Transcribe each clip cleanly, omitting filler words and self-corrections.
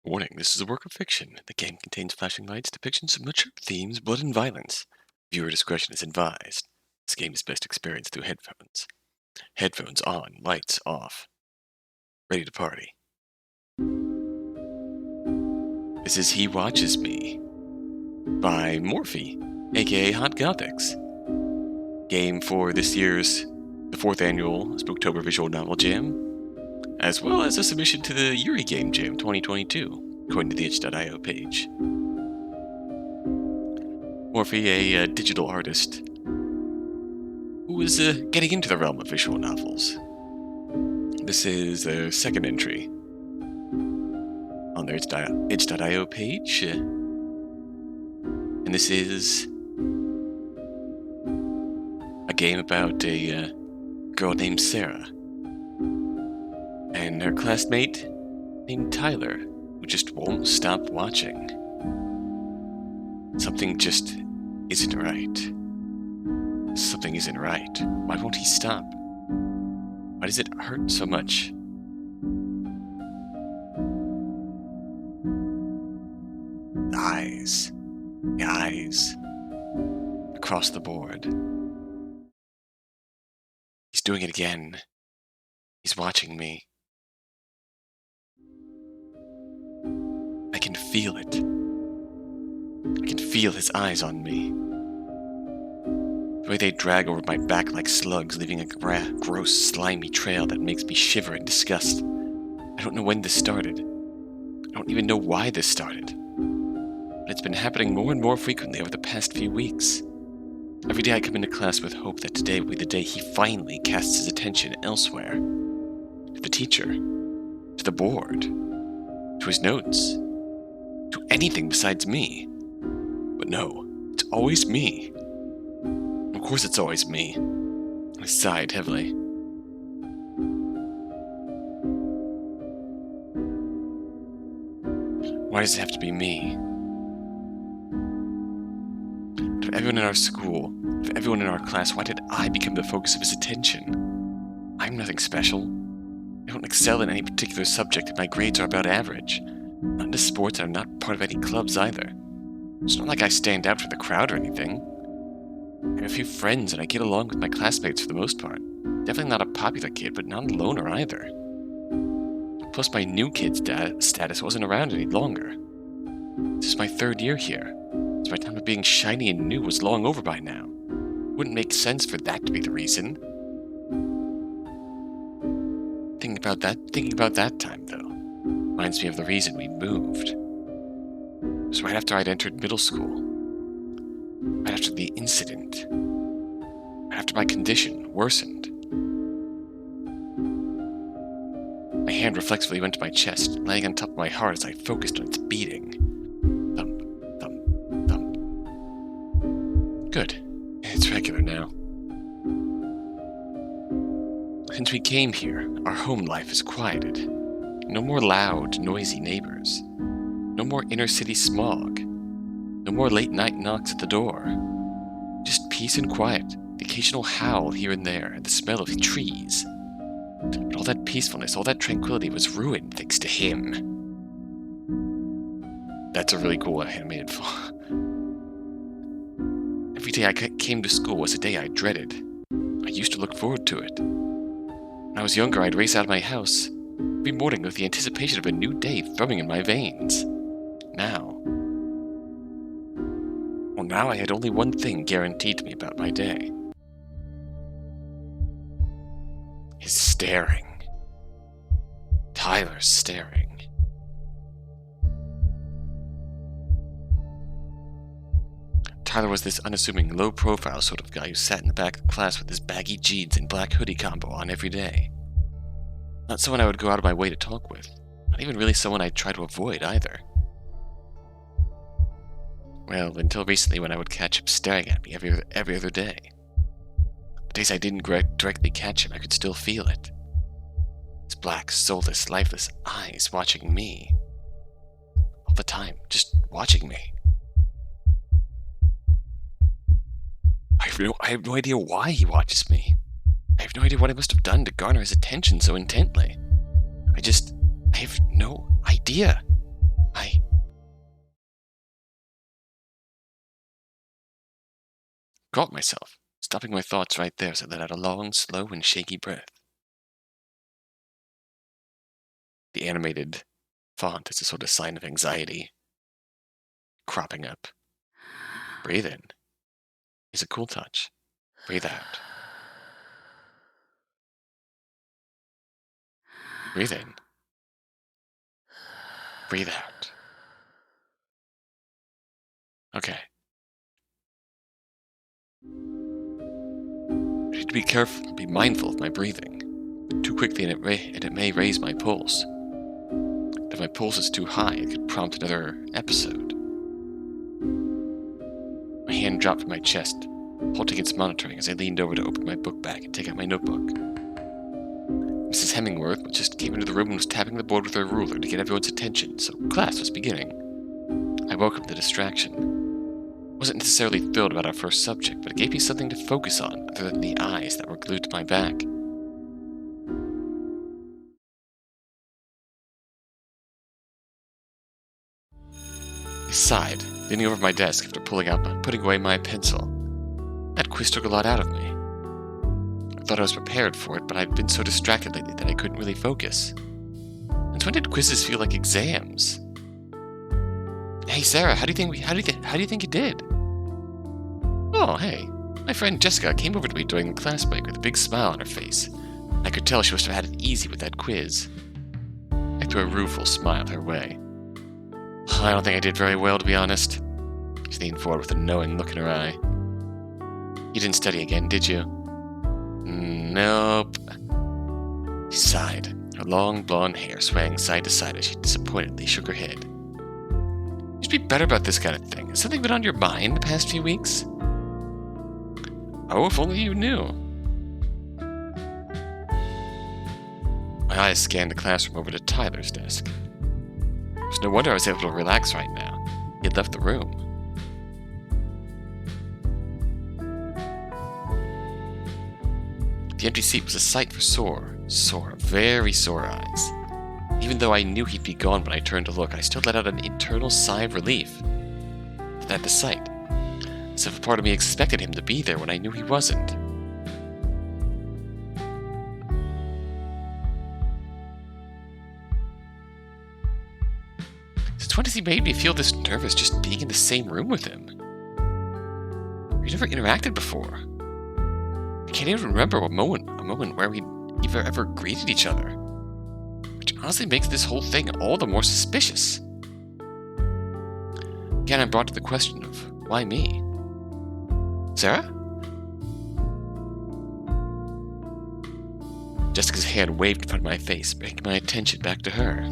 Warning, this is a work of fiction. The game contains flashing lights, depictions of mature themes, blood, and violence. Viewer discretion is advised. This game is best experienced through headphones. Headphones on, lights off. Ready to party. This is He Watches Me by Morphi, aka Hot-Gothics. Game for this year's the 4th annual Spooktober Visual Novel Jam, as well as a submission to the Yuri Game Jam 2022, according to the itch.io page. Morphi, a digital artist who is getting into the realm of visual novels. This is their second entry on their itch.io page, and this is a game about a girl named Sara and her classmate named Tyler, who just won't stop watching. Something just isn't right. Something isn't right. Why won't he stop? Why does it hurt so much? The eyes. Across the board. He's doing it again. He's watching me. I can feel it. I can feel his eyes on me. The way they drag over my back like slugs, leaving a gross, slimy trail that makes me shiver in disgust. I don't know when this started. I don't even know why this started. But it's been happening more and more frequently over the past few weeks. Every day I come into class with hope that today will be the day he finally casts his attention elsewhere. To the teacher. To the board. To his notes. To anything besides me. But no, it's always me. Of course it's always me. I sighed heavily. Why does it have to be me? To everyone in our school, to everyone in our class, why did I become the focus of his attention? I'm nothing special. I don't excel in any particular subject, and my grades are about average. Not into sports, and I'm not part of any clubs either. It's not like I stand out from the crowd or anything. I have a few friends, and I get along with my classmates for the most part. Definitely not a popular kid, but not a loner either. Plus, my new kid status wasn't around any longer. This is my 3rd year here, so my time of being shiny and new was long over by now. It wouldn't make sense for that to be the reason. Thinking about that time, though, reminds me of the reason we moved. It was right after I'd entered middle school. Right after the incident. Right after my condition worsened. My hand reflexively went to my chest, laying on top of my heart as I focused on its beating. Thump, thump, thump. Good. It's regular now. Since we came here, our home life is quieted. No more loud, noisy neighbors. No more inner-city smog. No more late-night knocks at the door. Just peace and quiet, the occasional howl here and there, and the smell of trees. But all that peacefulness, all that tranquility was ruined thanks to him. That's a really cool animated font. Every day I came to school was a day I dreaded. I used to look forward to it. When I was younger, I'd race out of my house every morning with the anticipation of a new day thrumming in my veins. Now I had only one thing guaranteed to me about my day. His staring. Tyler's staring. Tyler was this unassuming, low-profile sort of guy who sat in the back of the class with his baggy jeans and black hoodie combo on every day. Not someone I would go out of my way to talk with. Not even really someone I'd try to avoid either. Well, until recently when I would catch him staring at me every other day. The days I didn't directly catch him, I could still feel it. His black, soulless, lifeless eyes watching me. All the time, just watching me. I have no idea why he watches me. I have no idea what I must have done to garner his attention so intently. I have no idea. Caught myself, stopping my thoughts right there as I let out a long, slow, and shaky breath. The animated font is a sort of sign of anxiety cropping up. Breathe in is a cool touch. Breathe out. Breathe in. Breathe out. Okay. I need to be careful, be mindful of my breathing. Too quickly and it may raise my pulse. If my pulse is too high, it could prompt another episode. My hand dropped from my chest, halting its monitoring as I leaned over to open my book bag and take out my notebook. Mrs. Hemingworth just came into the room and was tapping the board with her ruler to get everyone's attention, so class was beginning. I welcomed the distraction. I wasn't necessarily thrilled about our first subject, but it gave me something to focus on other than the eyes that were glued to my back. I sighed, leaning over my desk after putting away my pencil. That quiz took a lot out of me. I thought I was prepared for it, but I'd been so distracted lately that I couldn't really focus. And when did quizzes feel like exams? Hey Sarah, how do you think you did? Oh, hey. My friend Jessica came over to me during the class break with a big smile on her face. I could tell she must have had it easy with that quiz. I threw a rueful smile her way. I don't think I did very well, to be honest. She leaned forward with a knowing look in her eye. You didn't study again, did you? Nope. She sighed, her long blonde hair swaying side to side as she disappointedly shook her head. You should be better about this kind of thing. Has something been on your mind the past few weeks? Oh, if only you knew. My eyes scanned the classroom over to Tyler's desk. It's no wonder I was able to relax right now. He had left the room. The empty seat was a sight for sore, very sore eyes. Even though I knew he'd be gone when I turned to look, I still let out an internal sigh of relief at the sight, as if a part of me expected him to be there when I knew he wasn't. Since when has he made me feel this nervous just being in the same room with him? We never interacted before. I can't even remember a moment where we'd ever greeted each other. Which honestly makes this whole thing all the more suspicious. Again, I'm brought to the question of, why me? Sarah? Jessica's hand waved in front of my face, bringing my attention back to her.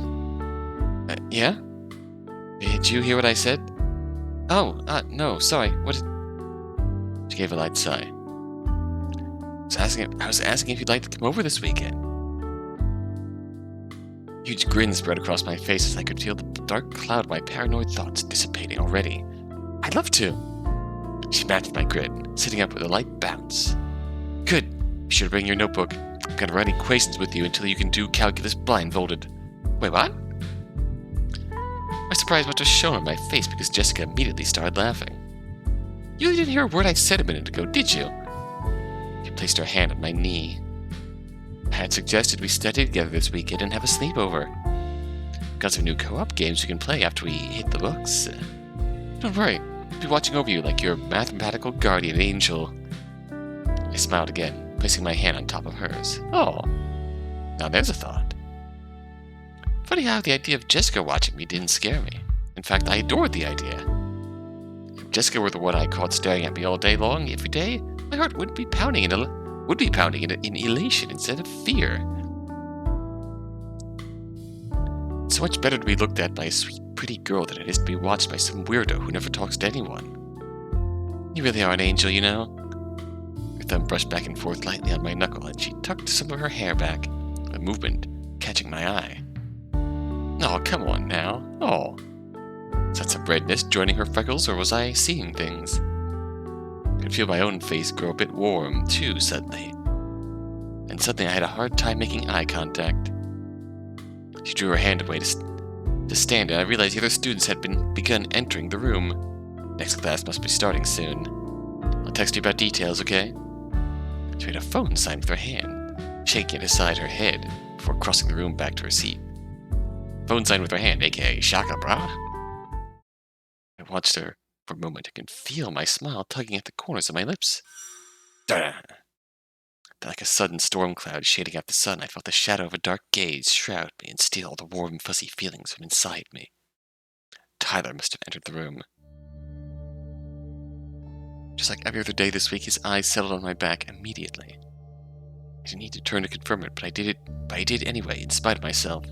Yeah? Did you hear what I said? Oh, no, sorry. What did... She gave a light sigh. I was asking if you'd like to come over this weekend. A huge grin spread across my face as I could feel the dark cloud of my paranoid thoughts dissipating already. I'd love to. She matched my grin, sitting up with a light bounce. Good. Be sure to bring your notebook. I'm going to write equations with you until you can do calculus blindfolded. Wait, what? My surprise must have shown on my face because Jessica immediately started laughing. You didn't hear a word I said a minute ago, did you? She placed her hand on my knee. I had suggested we study together this weekend and have a sleepover. Got some new co-op games we can play after we hit the books. Don't worry, I'll be watching over you like your mathematical guardian angel. I smiled again, placing my hand on top of hers. Oh, now there's a thought. Funny how the idea of Jessica watching me didn't scare me. In fact, I adored the idea. If Jessica were the one I caught staring at me all day long, every day, my heart would be pounding in elation instead of fear. It's so much better to be looked at by a sweet, pretty girl than it is to be watched by some weirdo who never talks to anyone. You really are an angel, you know? Her thumb brushed back and forth lightly on my knuckle, and she tucked some of her hair back, a movement catching my eye. Oh, come on now. Oh. Is that some redness joining her freckles, or was I seeing things? I could feel my own face grow a bit warm, too, suddenly. And suddenly I had a hard time making eye contact. She drew her hand away to stand, and I realized the other students had begun entering the room. Next class must be starting soon. I'll I'll text you about details, okay? She made a phone sign with her hand, shaking it aside her head before crossing the room back to her seat. Phone sign with her hand, aka shaka, brah. I watched her for a moment and could feel my smile tugging at the corners of my lips. Like a sudden storm cloud shading out the sun, I felt the shadow of a dark gaze shroud me and steal all the warm, fuzzy feelings from inside me. Tyler must have entered the room. Just like every other day this week, his eyes settled on my back immediately. I didn't need to turn to confirm it, but I did anyway, in spite of myself.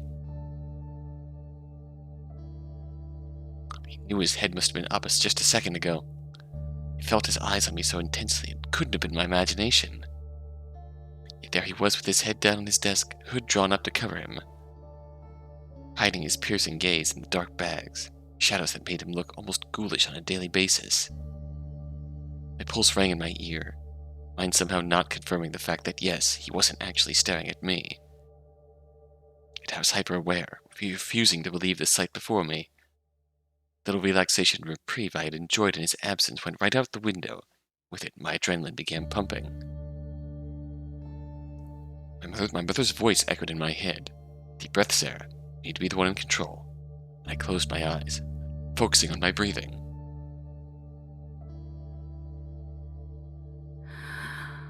He knew his head must have been up us just a second ago. I felt his eyes on me so intensely it couldn't have been my imagination. Yet there he was with his head down on his desk, hood drawn up to cover him, hiding his piercing gaze in the dark bags, shadows that made him look almost ghoulish on a daily basis. My pulse rang in my ear, mine somehow not confirming the fact that yes, he wasn't actually staring at me. Yet I was hyper-aware, refusing to believe the sight before me. The little relaxation and reprieve I had enjoyed in his absence went right out the window. With it, my adrenaline began pumping. My mother's voice echoed in my head. Deep breath, Sarah. You need to be the one in control. I closed my eyes, focusing on my breathing.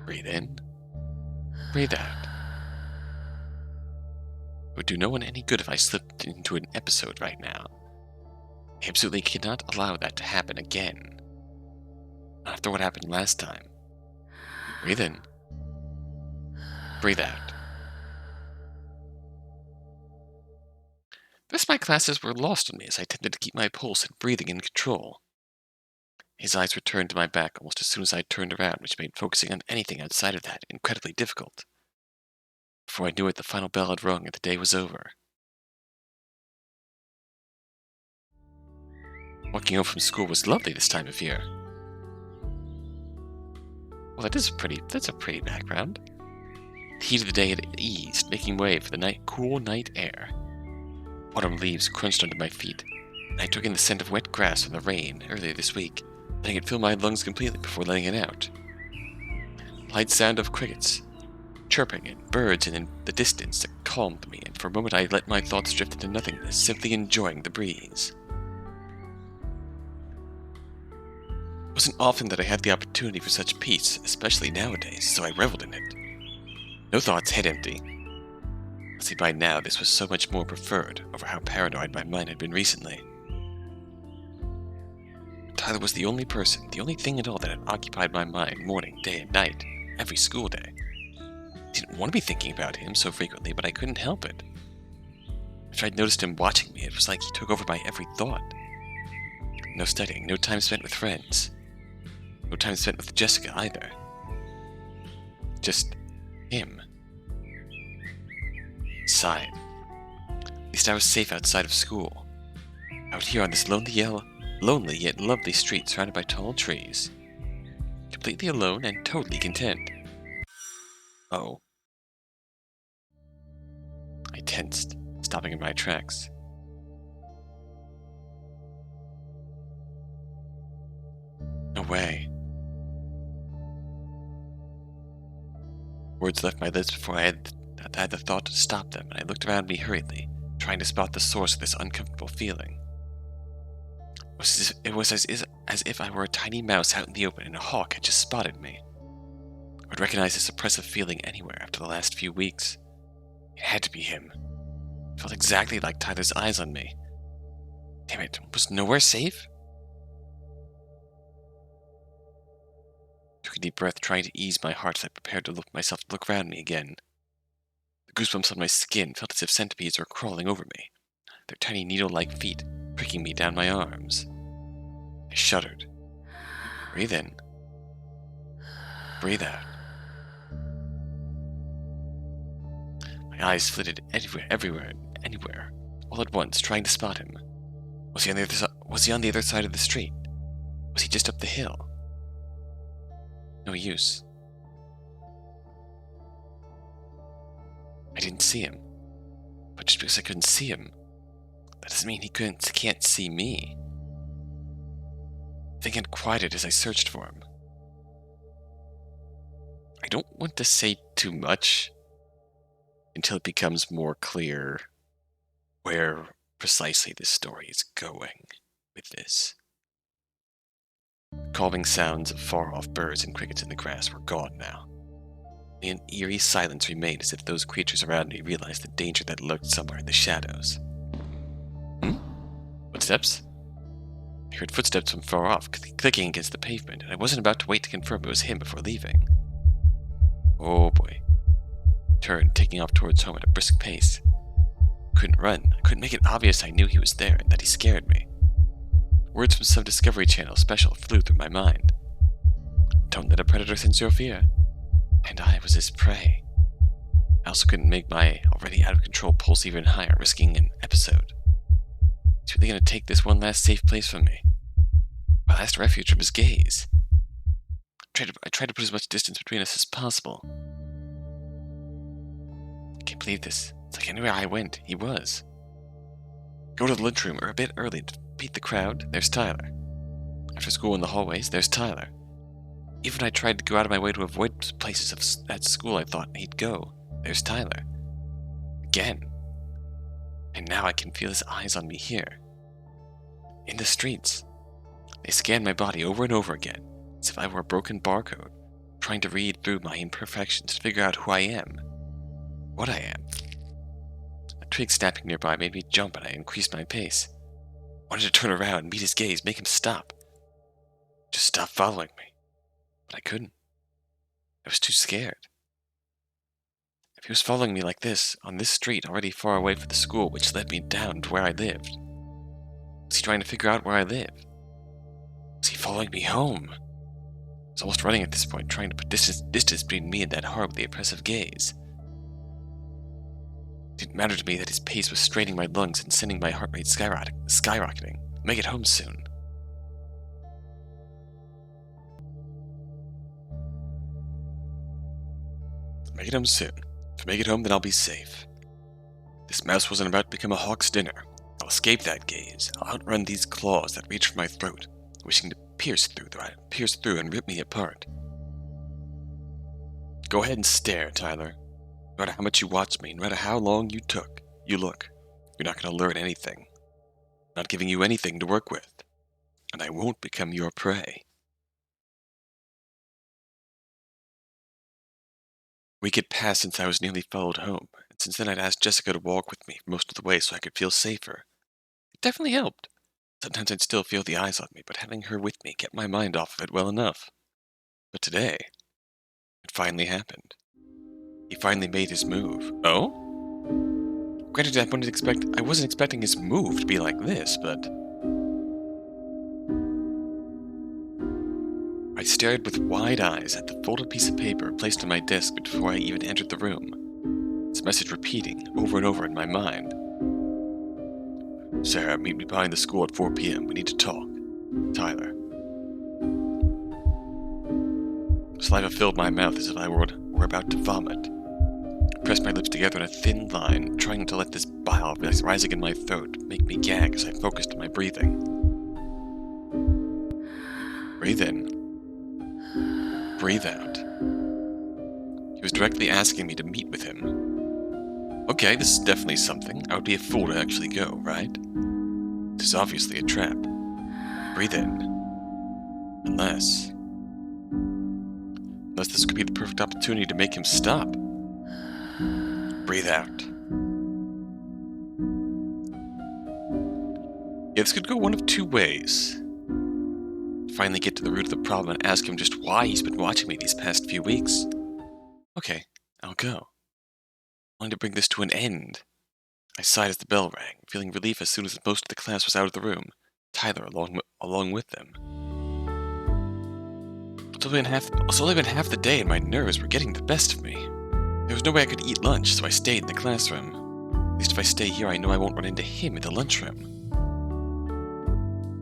Breathe in. Breathe out. It would do no one any good if I slipped into an episode right now. I absolutely cannot allow that to happen again. Not after what happened last time. Breathe in. Breathe out. The rest of my classes were lost on me as I attempted to keep my pulse and breathing in control. His eyes returned to my back almost as soon as I turned around, which made focusing on anything outside of that incredibly difficult. Before I knew it, the final bell had rung and the day was over. Walking home from school was lovely this time of year. Well, that's a pretty background. The heat of the day had eased, making way for the cool night air. Autumn leaves crunched under my feet, and I took in the scent of wet grass from the rain earlier this week, letting it fill my lungs completely before letting it out. The light sound of crickets, chirping, and birds in the distance that calmed me, and for a moment I let my thoughts drift into nothingness, simply enjoying the breeze. It wasn't often that I had the opportunity for such peace, especially nowadays, so I reveled in it. No thoughts, head empty. I see by now this was so much more preferred over how paranoid my mind had been recently. Tyler was the only person, the only thing at all that had occupied my mind morning, day, and night, every school day. I didn't want to be thinking about him so frequently, but I couldn't help it. After I'd noticed him watching me, it was like he took over my every thought. No studying, no time spent with friends. No time spent with Jessica either. Just him. Sighed. At least I was safe outside of school. Out here on this lonely yet lovely street surrounded by tall trees. Completely alone and totally content. Oh. I tensed, stopping in my tracks. No way. Words left my lips before I had the thought to stop them, and I looked around me hurriedly, trying to spot the source of this uncomfortable feeling. It was as if I were a tiny mouse out in the open and a hawk had just spotted me. I would recognize this oppressive feeling anywhere after the last few weeks. It had to be him. It felt exactly like Tyler's eyes on me. Damn it, was nowhere safe? Took a deep breath, trying to ease my heart as I prepared to look around me again. The goosebumps on my skin felt as if centipedes were crawling over me, their tiny needle-like feet pricking me down my arms. I shuddered. Breathe in. Breathe out. My eyes flitted everywhere, anywhere, all at once, trying to spot him. Was he on the other side of the street? Was he just up the hill? No use. I didn't see him. But just because I couldn't see him, that doesn't mean he can't see me. The thing had quieted as I searched for him. I don't want to say too much until it becomes more clear where precisely this story is going with this. Calming sounds of far-off birds and crickets in the grass were gone now. An eerie silence remained, as if those creatures around me realized the danger that lurked somewhere in the shadows. Footsteps? I heard footsteps from far off, clicking against the pavement, and I wasn't about to wait to confirm it was him before leaving. Oh boy. Turned, taking off towards home at a brisk pace. Couldn't run. I couldn't make it obvious I knew he was there and that he scared me. Words from some Discovery Channel special flew through my mind. Don't let a predator sense your fear. And I was his prey. I also couldn't make my already out-of-control pulse even higher, risking an episode. He's really going to take this one last safe place from me. My last refuge from his gaze. I tried to put as much distance between us as possible. I can't believe this. It's like anywhere I went, he was. Go to the lunchroom or a bit early to beat the crowd, there's Tyler. After school in the hallways, there's Tyler. Even when I tried to go out of my way to avoid places at school I thought he'd go, there's Tyler. Again. And now I can feel his eyes on me here. In the streets. They scan my body over and over again, as if I were a broken barcode, trying to read through my imperfections to figure out who I am. What I am. A twig snapping nearby made me jump, and I increased my pace. I wanted to turn around, meet his gaze, make him stop. Just stop following me. But I couldn't. I was too scared. If he was following me like this, on this street already far away from the school which led me down to where I lived, was he trying to figure out where I live? Was he following me home? I was almost running at this point, trying to put distance between me and that horribly oppressive gaze. It didn't matter to me that his pace was straining my lungs and sending my heart rate skyrocketing. Make it home soon. Make it home soon. If I make it home, then I'll be safe. This mouse wasn't about to become a hawk's dinner. I'll escape that gaze. I'll outrun these claws that reach for my throat, wishing to pierce through and rip me apart. Go ahead and stare, Tyler. No matter how much you watch me, no matter how long you look, you're not going to learn anything. I'm not giving you anything to work with. And I won't become your prey. A week had passed since I was nearly followed home, and since then I'd asked Jessica to walk with me most of the way so I could feel safer. It definitely helped. Sometimes I'd still feel the eyes on me, but having her with me kept my mind off of it well enough. But today, it finally happened. He finally made his move. Oh? Granted, I wasn't expecting his move to be like this, but... I stared with wide eyes at the folded piece of paper placed on my desk before I even entered the room. Its message repeating over and over in my mind. Sara, meet me behind the school at 4 p.m. We need to talk. Tyler. Saliva filled my mouth as if I were about to vomit. I pressed my lips together in a thin line, trying to let this bile rising in my throat make me gag as I focused on my breathing. Breathe in. Breathe out. He was directly asking me to meet with him. Okay, this is definitely something. I would be a fool to actually go, right? This is obviously a trap. Breathe in. Unless this could be the perfect opportunity to make him stop. Breathe out. Yeah, this could go one of two ways. Finally get to the root of the problem and ask him just why he's been watching me these past few weeks. Okay, I'll go. I wanted to bring this to an end. I sighed as the bell rang, feeling relief as soon as most of the class was out of the room, Tyler along with them. It's only been half the day and my nerves were getting the best of me. There was no way I could eat lunch, so I stayed in the classroom. At least if I stay here, I know I won't run into him in the lunchroom.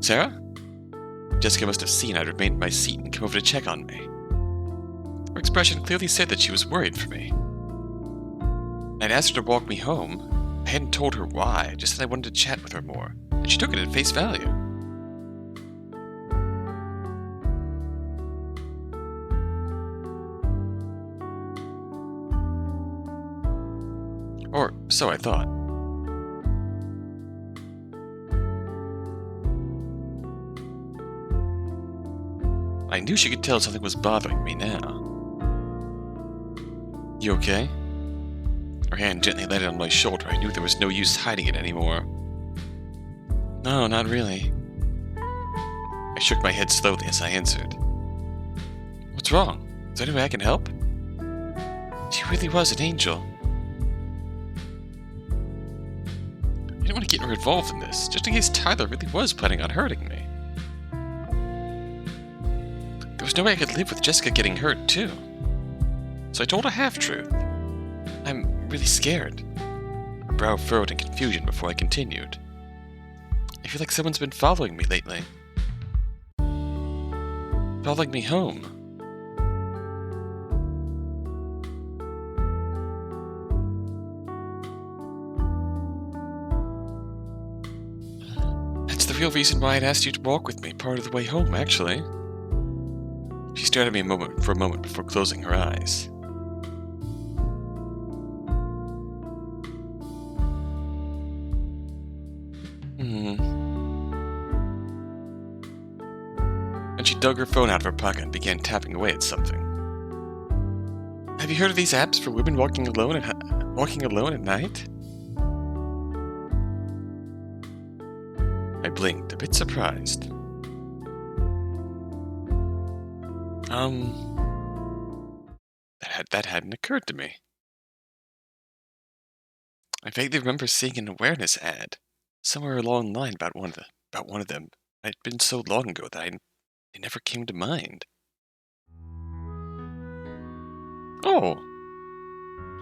Sara? Jessica must have seen I'd remained in my seat and come over to check on me. Her expression clearly said that she was worried for me. I'd asked her to walk me home. I hadn't told her why, just that I wanted to chat with her more, and she took it at face value. So I thought. I knew she could tell something was bothering me now. You okay? Her hand gently landed on my shoulder. I knew there was no use hiding it anymore. No, not really. I shook my head slowly as I answered. What's wrong? Is there any way I can help? She really was an angel. I didn't want to get her involved in this, just in case Tyler really was planning on hurting me. There was no way I could live with Jessica getting hurt, too. So I told a half-truth. I'm really scared. Her brow furrowed in confusion before I continued. I feel like someone's been following me lately. Following me home. That's the real reason why I'd asked you to walk with me part of the way home, actually. She stared at me for a moment before closing her eyes. And she dug her phone out of her pocket and began tapping away at something. Have you heard of these apps for women walking alone at night? I blinked, a bit surprised. That hadn't occurred to me. I vaguely remember seeing an awareness ad somewhere along the line about one of them. It had been so long ago that it never came to mind. Oh!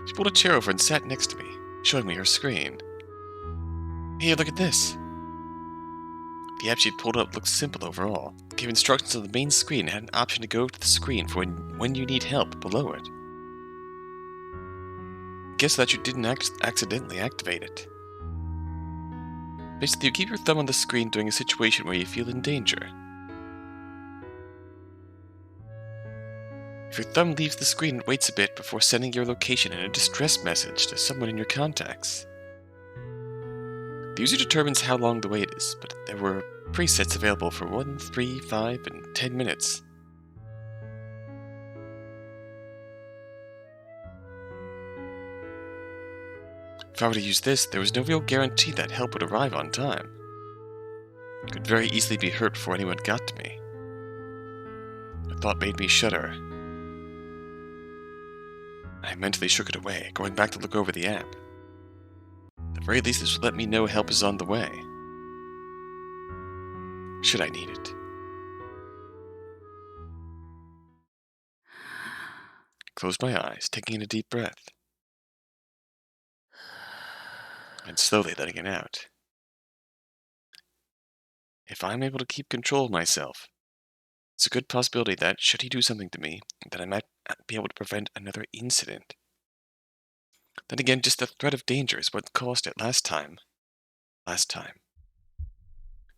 She pulled a chair over and sat next to me, showing me her screen. Here, look at this. The app she'd pulled up looked simple overall. It gave instructions on the main screen and had an option to go to the screen for when you need help below it. Guess that you didn't accidentally activate it. Basically, you keep your thumb on the screen during a situation where you feel in danger. If your thumb leaves the screen, it waits a bit before sending your location and a distress message to someone in your contacts. The user determines how long the wait is, but there were presets available for 1, 3, 5, and 10 minutes. If I were to use this, there was no real guarantee that help would arrive on time. It could very easily be hurt before anyone got to me. The thought made me shudder. I mentally shook it away, going back to look over the app. At the very least, this would let me know help is on the way. Should I need it. I closed my eyes, taking in a deep breath. And slowly letting it out. If I'm able to keep control of myself, it's a good possibility that, should he do something to me, that I might be able to prevent another incident. Then again, just the threat of danger is what caused it last time. It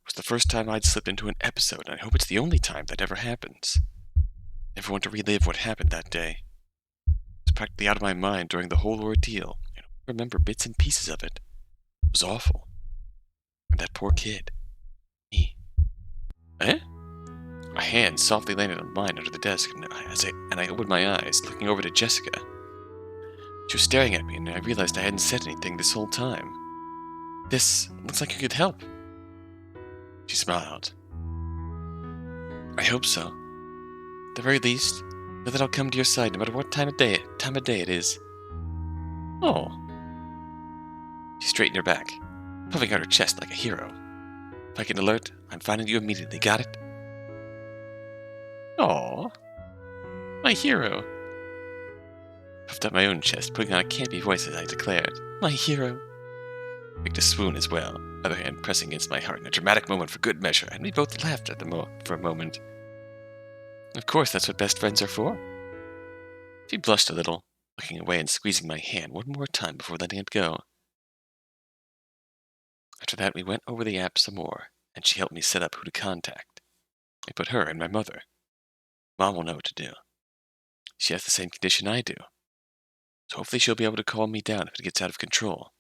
was the first time I'd slipped into an episode, and I hope it's the only time that ever happens. Never want to relive what happened that day. I was practically out of my mind during the whole ordeal. I don't remember bits and pieces of it. It was awful. And that poor kid. Me. Eh? A hand softly landed on mine under the desk, and I opened my eyes, looking over to Jessica. She was staring at me, and I realized I hadn't said anything this whole time. This looks like you could help. She smiled. I hope so. At the very least, know that I'll come to your side no matter what time of day it is. Oh. She straightened her back, puffing out her chest like a hero. If I can alert, I'm finding you immediately, got it? Aww. My hero. Puffed up my own chest, putting on a campy voice as I declared, my hero. Picked a swoon as well, other hand pressing against my heart in a dramatic moment for good measure, and we both laughed at for a moment. Of course, that's what best friends are for. She blushed a little, looking away and squeezing my hand one more time before letting it go. After that, we went over the app some more, and she helped me set up who to contact. I put her and my mother. Mom will know what to do. She has the same condition I do, so hopefully she'll be able to calm me down if it gets out of control.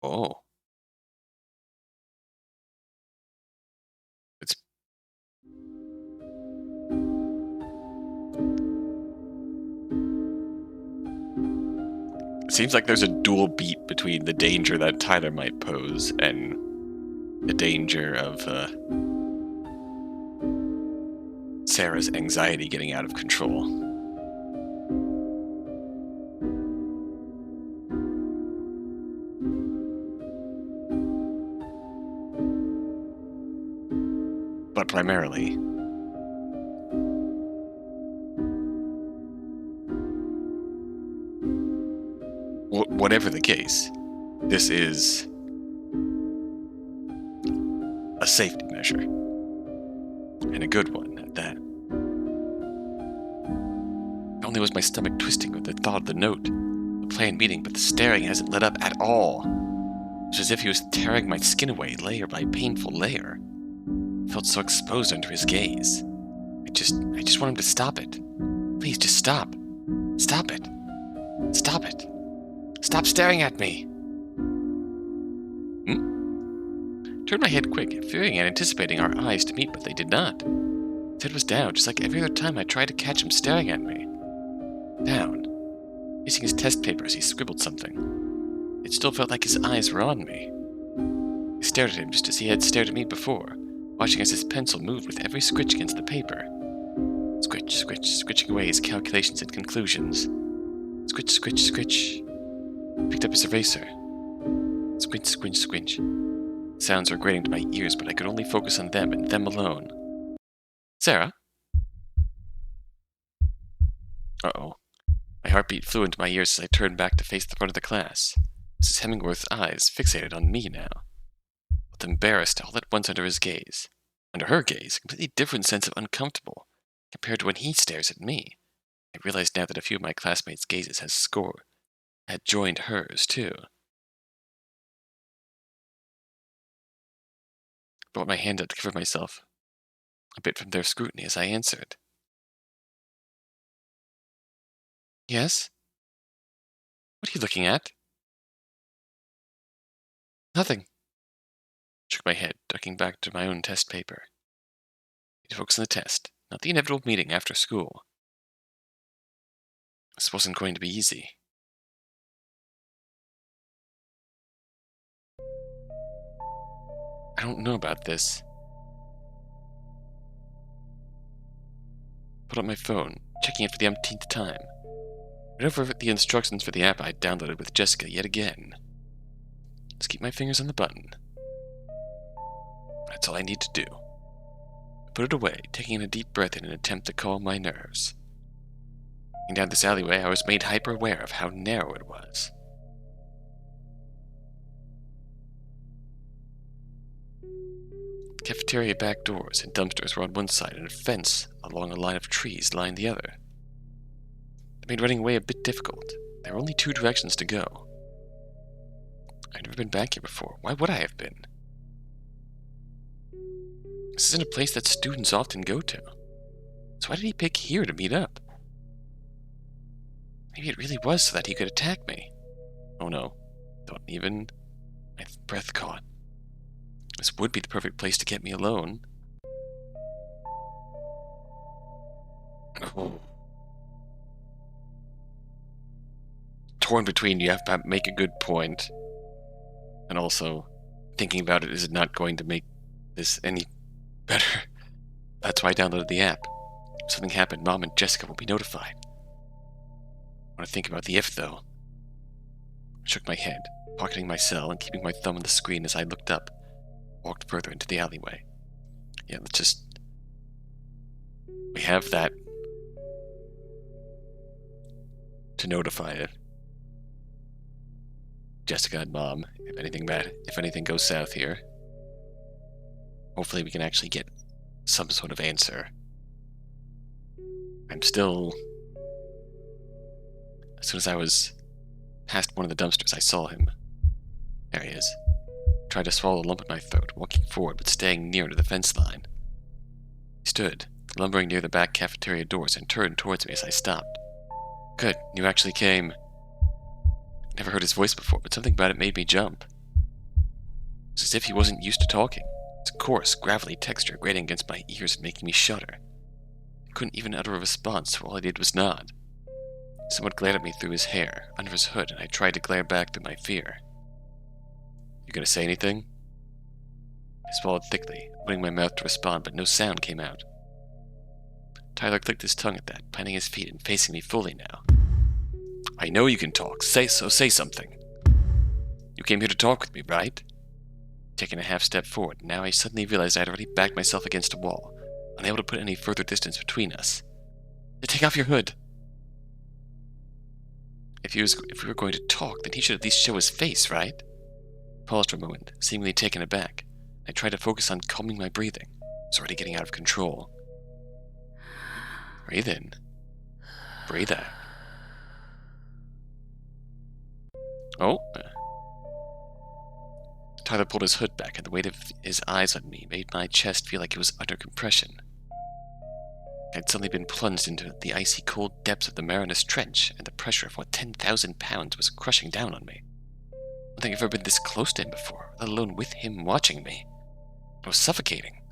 Oh. It's It seems like there's a dual beat between the danger that Tyler might pose and the danger of Sarah's anxiety getting out of control. But primarily, whatever the case, this is a safety measure. And a good one at that. Not only was my stomach twisting with the thought of the note, the planned meeting, but the staring hasn't let up at all. It's as if he was tearing my skin away layer by painful layer. I felt so exposed under his gaze. I just want him to stop it. Please, just stop. Stop it. Stop it. Stop staring at me. Turned my head quick, fearing and anticipating our eyes to meet, but they did not. His head was down, just like every other time I tried to catch him staring at me. Down. Using his test paper as he scribbled something. It still felt like his eyes were on me. I stared at him just as he had stared at me before, watching as his pencil moved with every scritch against the paper. Scritch, scritch, scritching away his calculations and conclusions. Scritch, scritch, scritch. Picked up his eraser. Squinch, squinch, squinch. Sounds were grating to my ears, but I could only focus on them and them alone. Sara? Uh-oh. My heartbeat flew into my ears as I turned back to face the front of the class. Mrs. Hemingworth's eyes fixated on me now. Both embarrassed all at once under his gaze. Under her gaze, a completely different sense of uncomfortable, compared to when he stares at me. I realized now that a few of my classmates' gazes had joined hers, too. I brought my hand up to cover myself a bit from their scrutiny as I answered. Yes? What are you looking at? Nothing. I shook my head, ducking back to my own test paper. I need to focus on the test, not the inevitable meeting after school. This wasn't going to be easy. I don't know about this. Put up my phone, checking it for the umpteenth time. Read over the instructions for the app I downloaded with Jessica yet again. Just keep my fingers on the button. That's all I need to do. I put it away, taking a deep breath in an attempt to calm my nerves. Walking down this alleyway, I was made hyper-aware of how narrow it was. The cafeteria back doors and dumpsters were on one side, and a fence along a line of trees lined the other. It made running away a bit difficult. There were only two directions to go. I'd never been back here before. Why would I have been? This isn't a place that students often go to. So why did he pick here to meet up? Maybe it really was so that he could attack me. Oh no. Don't even... My breath caught. This would be the perfect place to get me alone. Oh. Torn between you have to make a good point, and also thinking about it is not going to make this any better. That's why I downloaded the app. If something happened, Mom and Jessica will be notified. I want to think about the if, though. I shook my head, pocketing my cell and keeping my thumb on the screen as I looked up, walked further into the alleyway. Yeah, let's just... We have that to notify it. Jessica and Mom, if anything goes south here. Hopefully we can actually get some sort of answer. I'm still... As soon as I was past one of the dumpsters, I saw him. There he is. Tried to swallow a lump in my throat, walking forward but staying near to the fence line. He stood, lumbering near the back cafeteria doors, and turned towards me as I stopped. Good, you actually came. Never heard his voice before, but something about it made me jump. It's as if he wasn't used to talking. Its coarse, gravelly texture grating against my ears and making me shudder. I couldn't even utter a response, so all I did was nod. Someone glared at me through his hair, under his hood, and I tried to glare back through my fear. You gonna say anything? I swallowed thickly, opening my mouth to respond, but no sound came out. Tyler clicked his tongue at that, planting his feet and facing me fully now. I know you can talk. Say something. You came here to talk with me, right? Taking a half step forward, now I suddenly realized I had already backed myself against a wall, unable to put any further distance between us. Take off your hood. If we were going to talk, then he should at least show his face, right? I paused for a moment, seemingly taken aback. I tried to focus on calming my breathing. It was already getting out of control. Breathe in. Breathe out. Oh. Tyler pulled his hood back, and the weight of his eyes on me made my chest feel like it was under compression. I had suddenly been plunged into the icy cold depths of the Marinus Trench, and the pressure of what 10,000 pounds was crushing down on me. I don't think I've ever been this close to him before, let alone with him watching me. I was suffocating.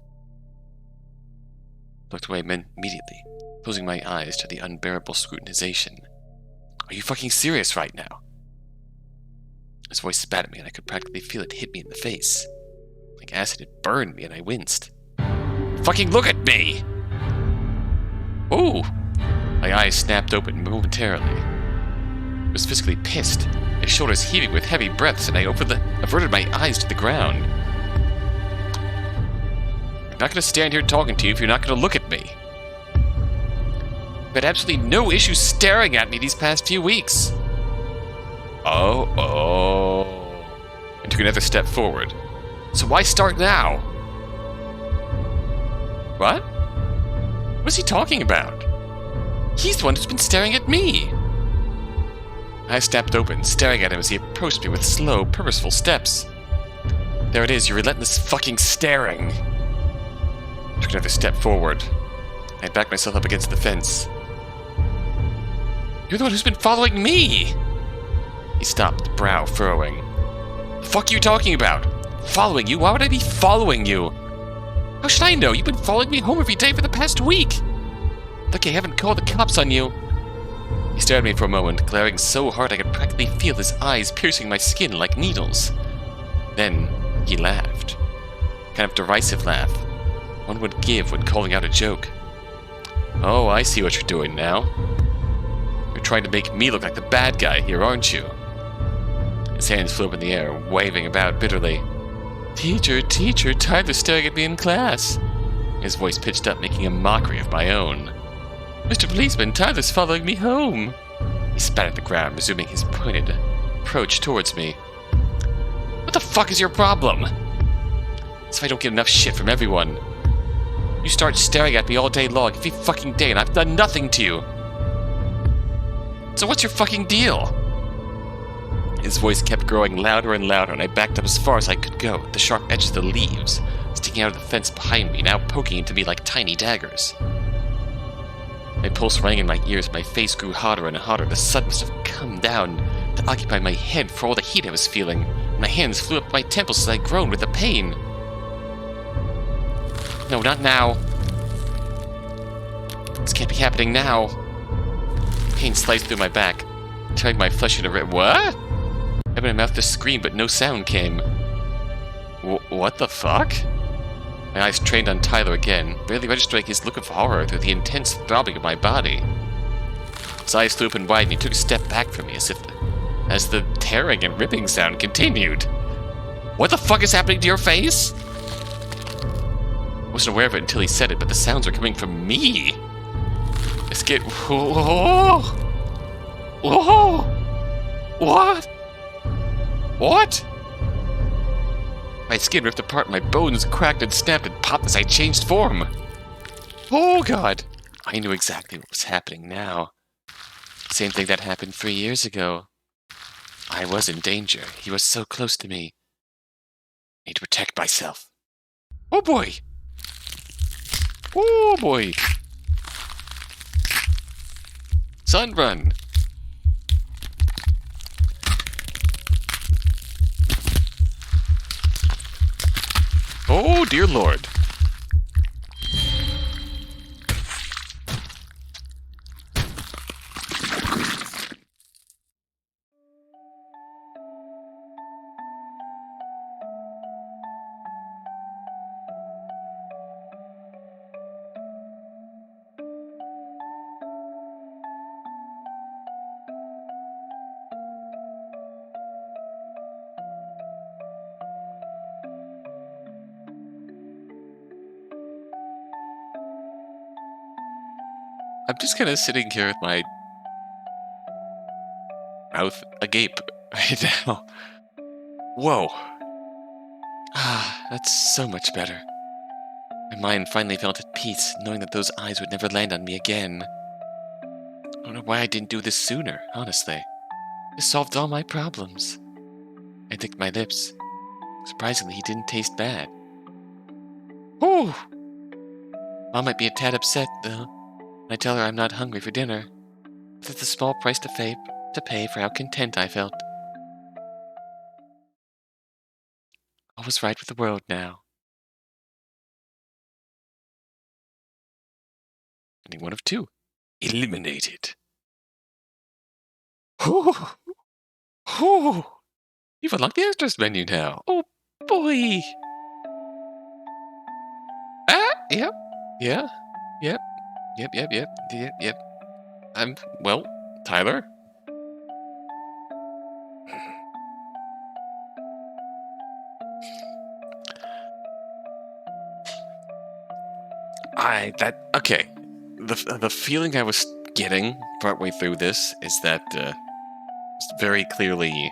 I looked away immediately, closing my eyes to the unbearable scrutinization. Are you fucking serious right now? His voice spat at me, and I could practically feel it hit me in the face. Like acid, it burned me, and I winced. Fucking look at me! Ooh! My eyes snapped open momentarily. I was physically pissed, my shoulders heaving with heavy breaths, and I averted my eyes to the ground. I'm not gonna stand here talking to you if you're not gonna look at me. You've had absolutely no issue staring at me these past few weeks. Oh. I took another step forward. So why start now? What? What's he talking about? He's the one who's been staring at me. I snapped open, staring at him as he approached me with slow, purposeful steps. There it is, your relentless fucking staring. I took another step forward. I backed myself up against the fence. You're the one who's been following me! He stopped, brow furrowing. The fuck are you talking about? Following you? Why would I be following you? How should I know? You've been following me home every day for the past week. Look, I haven't called the cops on you. He stared at me for a moment, glaring so hard I could practically feel his eyes piercing my skin like needles. Then he laughed. Kind of derisive laugh. One would give when calling out a joke. Oh, I see what you're doing now. You're trying to make me look like the bad guy here, aren't you? His hands flew up in the air, waving about bitterly. Teacher, Tyler's staring at me in class. His voice pitched up, making a mockery of my own. Mr. Policeman, Tyler's following me home. He spat at the ground, resuming his pointed approach towards me. What the fuck is your problem? As if I don't get enough shit from everyone. You start staring at me all day long, every fucking day, and I've done nothing to you. So what's your fucking deal? His voice kept growing louder and louder, and I backed up as far as I could go, with the sharp edges of the leaves sticking out of the fence behind me, now poking into me like tiny daggers. My pulse rang in my ears, my face grew hotter and hotter. The sun must have come down to occupy my head for all the heat I was feeling. My hands flew up my temples as I groaned with the pain. No, not now. This can't be happening now. Pain sliced through my back, tearing my flesh into rip. What? I opened my mouth to scream, but no sound came. What the fuck? My eyes trained on Tyler again, barely registering his look of horror through the intense throbbing of my body. His eyes flew open wide, and he took a step back from me as the tearing and ripping sound continued. What the fuck is happening to your face? I wasn't aware of it until he said it, but the sounds were coming from me. I scared. Whoa! Whoa! What? What? My skin ripped apart, my bones cracked and snapped and popped as I changed form. Oh god! I knew exactly what was happening now. Same thing that happened 3 years ago. I was in danger. He was so close to me. I need to protect myself. Oh boy! Oh boy! Sun run! Oh, dear Lord. I'm just kind of sitting here with my mouth agape right now. Whoa. Ah, that's so much better. My mind finally felt at peace, knowing that those eyes would never land on me again. I don't know why I didn't do this sooner, honestly. This solved all my problems. I licked my lips. Surprisingly, he didn't taste bad. Whew! Mom might be a tad upset, though, when I tell her I'm not hungry for dinner. That's a small price to pay for how content I felt. All was right with the world now. Ending one of two. Eliminated. Whew! Whew! You've unlocked the extras menu now. Oh, boy! Ah! Yep. Yeah. Yep. Yep. Well, Tyler? Okay. The feeling I was getting partway through this is that it's very clearly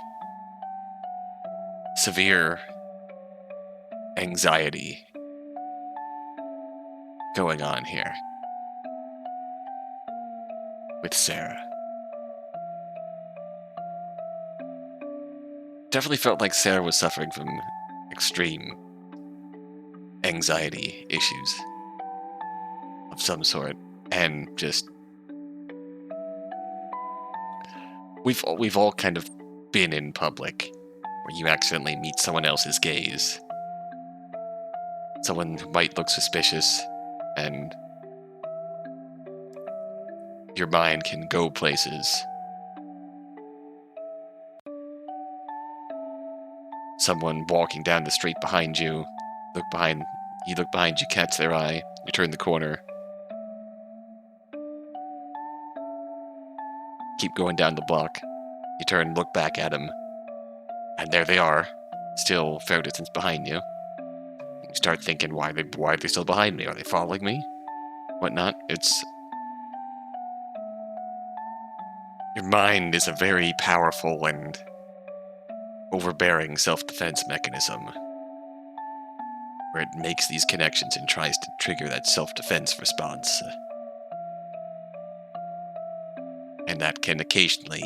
severe anxiety going on here with Sara. Definitely felt like Sara was suffering from extreme anxiety issues of some sort, and just we've all kind of been in public where you accidentally meet someone else's gaze, someone who might look suspicious, and your mind can go places. Someone walking down the street behind you, you look behind you, catch their eye, you turn the corner, keep going down the block, you turn, look back at them, and there they are, still fair distance behind you. You start thinking, why are they still behind me? Are they following me? Whatnot. Your mind is a very powerful and overbearing self-defense mechanism, where it makes these connections and tries to trigger that self-defense response. And that can occasionally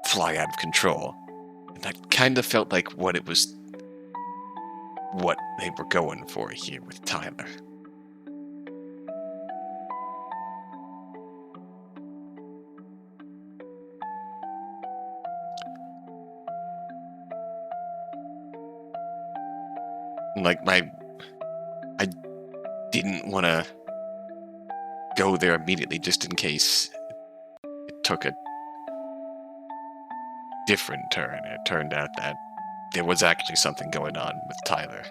fly out of control. And that kind of felt like what they were going for here with Tyler. Like, I didn't want to go there immediately just in case it took a different turn. It turned out that there was actually something going on with Tyler.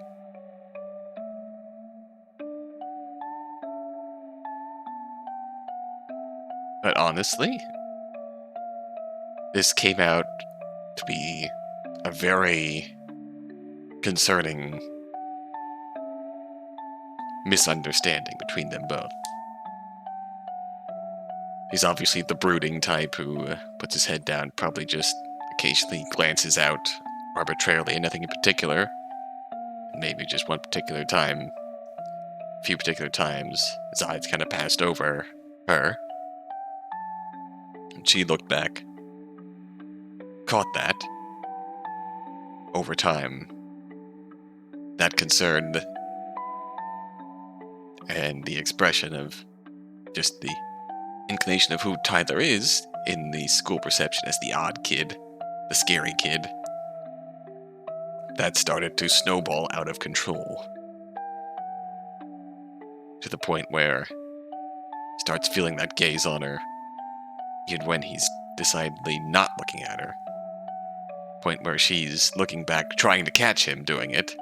But honestly, this came out to be a very concerning misunderstanding between them both. He's obviously the brooding type who puts his head down, probably just occasionally glances out arbitrarily and nothing in particular. Maybe just one particular time, a few particular times, his eyes kind of passed over her. And she looked back, caught that. Over time, that concern and the expression of just the inclination of who Tyler is in the school perception as the odd kid, the scary kid, that started to snowball out of control. to the point where he starts feeling that gaze on her, even when he's decidedly not looking at her. Point where she's looking back, trying to catch him doing it,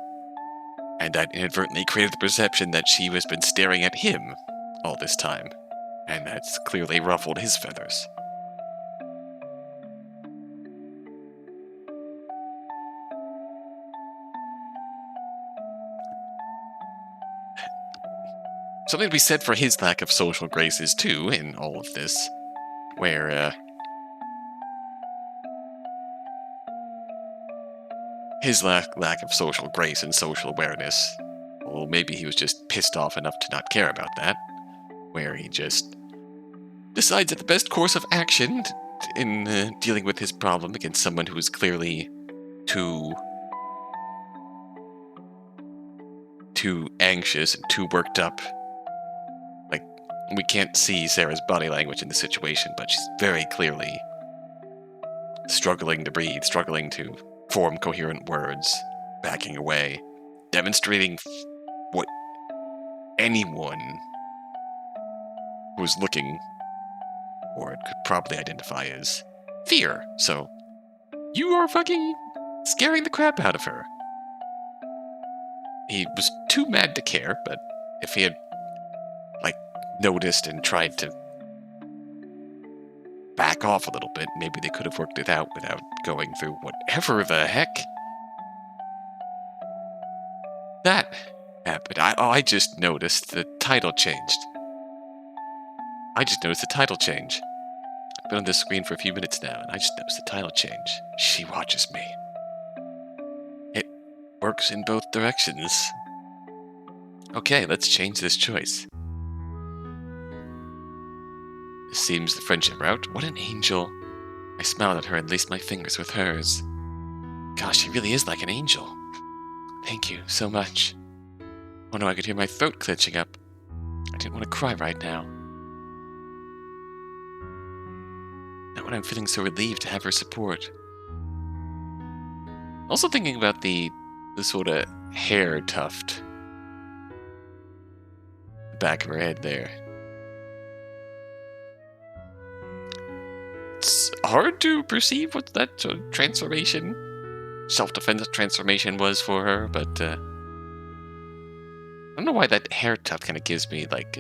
and that inadvertently created the perception that she has been staring at him all this time, and that's clearly ruffled his feathers. Something to be said for his lack of social graces, too, in all of this, where, his lack of social grace and social awareness, well, maybe he was just pissed off enough to not care about that, where he just decides that the best course of action in dealing with his problem against someone who is clearly too anxious and too worked up. Like, we can't see Sarah's body language in the situation, but she's very clearly struggling to breathe, struggling to form coherent words, backing away, demonstrating what anyone who's looking for it could probably identify as fear. So, you are fucking scaring the crap out of her. He was too mad to care, but if he had, noticed and tried to back off a little bit, maybe they could have worked it out without going through whatever the heck that happened. I just noticed the title changed. I've been on this screen for a few minutes now, and I just noticed the title change. She watches me. It works in both directions. Okay, let's change this choice. This seems the friendship route. What an angel. I smiled at her and laced my fingers with hers. Gosh, she really is like an angel. Thank you so much. Oh no, I could hear my throat clenching up. I didn't want to cry right now. Not when I'm feeling so relieved to have her support. Also thinking about the sort of hair tuft. The back of her head there. It's hard to perceive what that sort of transformation, self-defense transformation was for her, but I don't know why that hair tuft kind of gives me like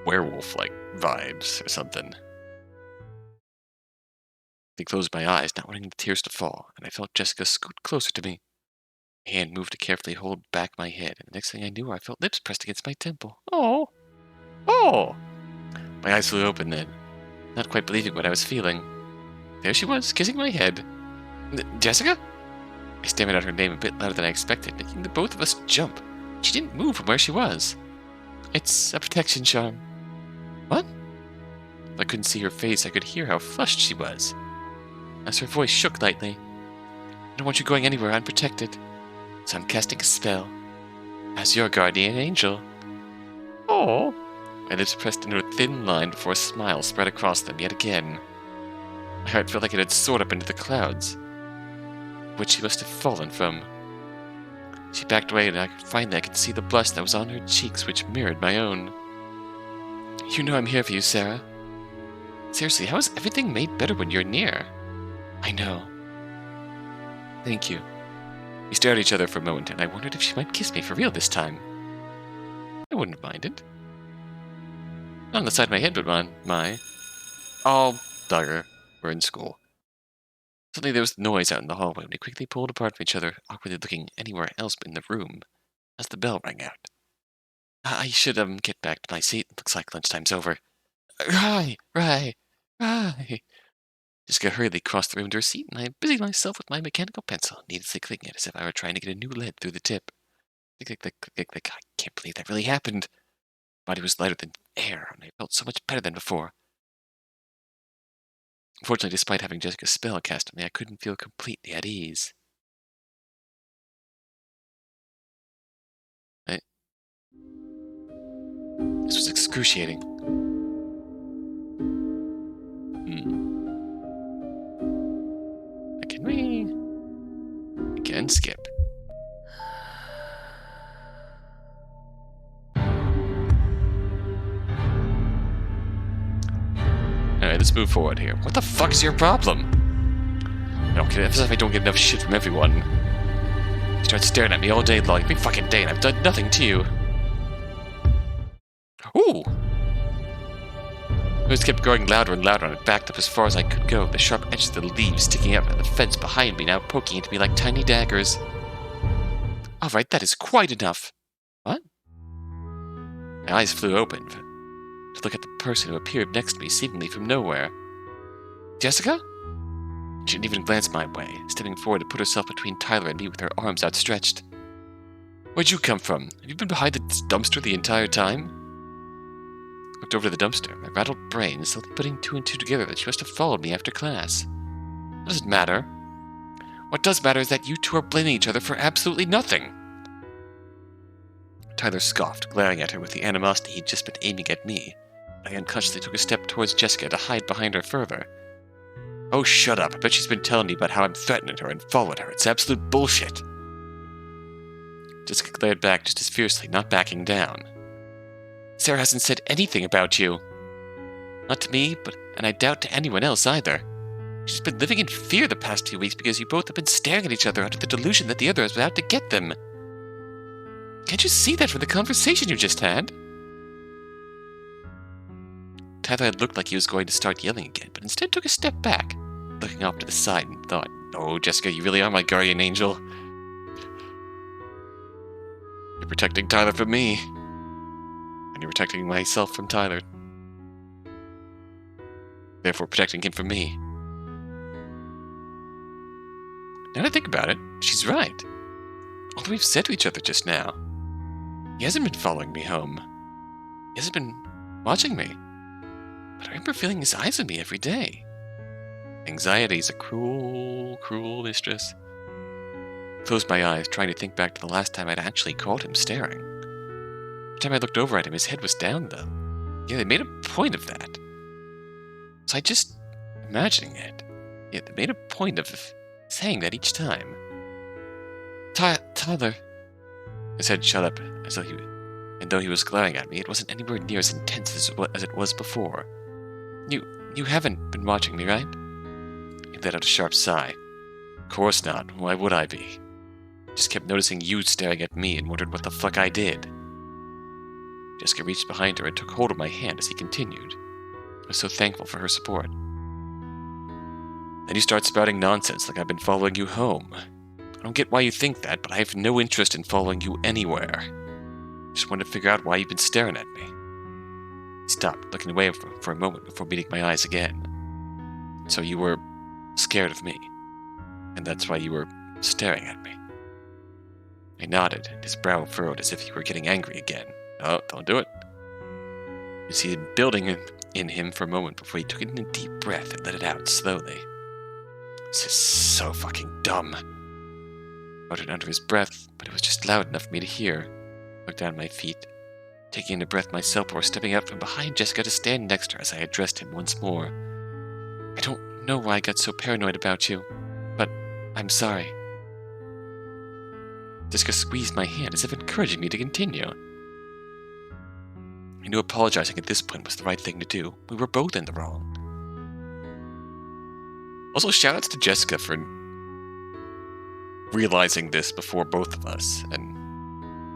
werewolf-like vibes or something. I closed my eyes, not wanting the tears to fall, and I felt Jessica scoot closer to me. My hand moved to carefully hold back my head, and the next thing I knew, I felt lips pressed against my temple. Oh! Oh! My eyes flew open then, not quite believing what I was feeling. There she was, kissing my head. Jessica? I stammered out her name a bit louder than I expected, making the both of us jump. She didn't move from where she was. It's a protection charm. What? If I couldn't see her face, I could hear how flushed she was. As her voice shook lightly. I don't want you going anywhere unprotected, so I'm casting a spell. As your guardian angel. Oh! My lips pressed into a thin line before a smile spread across them yet again. My heart felt like it had soared up into the clouds, which she must have fallen from. She backed away, and finally I could see the blush that was on her cheeks, which mirrored my own. You know I'm here for you, Sara. Seriously, how is everything made better when you're near? I know. Thank you. We stared at each other for a moment, and I wondered if she might kiss me for real this time. I wouldn't have minded. Not on the side of my head, but on my... Oh, bugger. We're in school. Suddenly there was noise out in the hallway, and we quickly pulled apart from each other, awkwardly looking anywhere else but in the room, as the bell rang out. I should get back to my seat. Looks like lunchtime's over. Right. Jessica hurriedly crossed the room to her seat, and I busied myself with my mechanical pencil, needlessly clicking it as if I were trying to get a new lead through the tip. Click, click, click, click, click. I can't believe that really happened. My body was lighter than air, and I felt so much better than before. Unfortunately, despite having Jessica's spell cast on me, I couldn't feel completely at ease. This was excruciating. Can skip. let's move forward here. What the fuck is your problem? As if I don't get enough shit from everyone. You start staring at me all day long, every fucking day, and I've done nothing to you. Ooh! The noise kept growing louder and louder, and I backed up as far as I could go, the sharp edges of the leaves sticking out of the fence behind me, now poking into me like tiny daggers. Alright, that is quite enough. What? My eyes flew open to look at the person who appeared next to me, seemingly from nowhere. Jessica? She didn't even glance my way, stepping forward to put herself between Tyler and me with her arms outstretched. Where'd you come from? Have you been behind this dumpster the entire time? I looked over to the dumpster, my rattled brain slowly putting two and two together that she must have followed me after class. What does it matter? What does matter is that you two are blaming each other for absolutely nothing. Tyler scoffed, glaring at her with the animosity he'd just been aiming at me. I unconsciously took a step towards Jessica to hide behind her further. Oh, shut up. I bet she's been telling me about how I'm threatening her and followed her. It's absolute bullshit. Jessica glared back just as fiercely, not backing down. Sara hasn't said anything about you. Not to me, and I doubt to anyone else either. She's been living in fear the past 2 weeks because you both have been staring at each other out of the delusion that the other is out to get them. Can't you see that from the conversation you just had? Tyler had looked like he was going to start yelling again, but instead took a step back, looking off to the side and thought, "Oh, Jessica, you really are my guardian angel. You're protecting Tyler from me, and you're protecting myself from Tyler. Therefore protecting him from me." Now that I think about it, she's right. All that we've said to each other just now. He hasn't been following me home. He hasn't been watching me. But I remember feeling his eyes on me every day. Anxiety is a cruel, cruel mistress. I closed my eyes, trying to think back to the last time I'd actually caught him staring. Every time I looked over at him, his head was down, though. Yeah, they made a point of that. So I just imagining it. Yeah, they made a point of saying that each time. Tyler. His head shut up, and though he was glaring at me, it wasn't anywhere near as intense as it was before. You haven't been watching me, right? He let out a sharp sigh. Of course not. Why would I be? Just kept noticing you staring at me and wondered what the fuck I did. Jessica reached behind her and took hold of my hand as he continued. I was so thankful for her support. Then you start spouting nonsense like I've been following you home. I don't get why you think that, but I have no interest in following you anywhere. Just wanted to figure out why you've been staring at me. He stopped, looking away for a moment before meeting my eyes again. So you were scared of me, and that's why you were staring at me. I nodded, and his brow furrowed as if he were getting angry again. Oh, don't do it. You see him building in him for a moment before he took in a deep breath and let it out slowly. This is so fucking dumb. I muttered under his breath, but it was just loud enough for me to hear. I looked down at my feet, taking in a breath myself before stepping out from behind Jessica to stand next to her as I addressed him once more. I don't know why I got so paranoid about you, but I'm sorry. Jessica squeezed my hand as if encouraging me to continue. I knew apologizing at this point was the right thing to do. We were both in the wrong. Also, shoutouts to Jessica for realizing this before both of us, and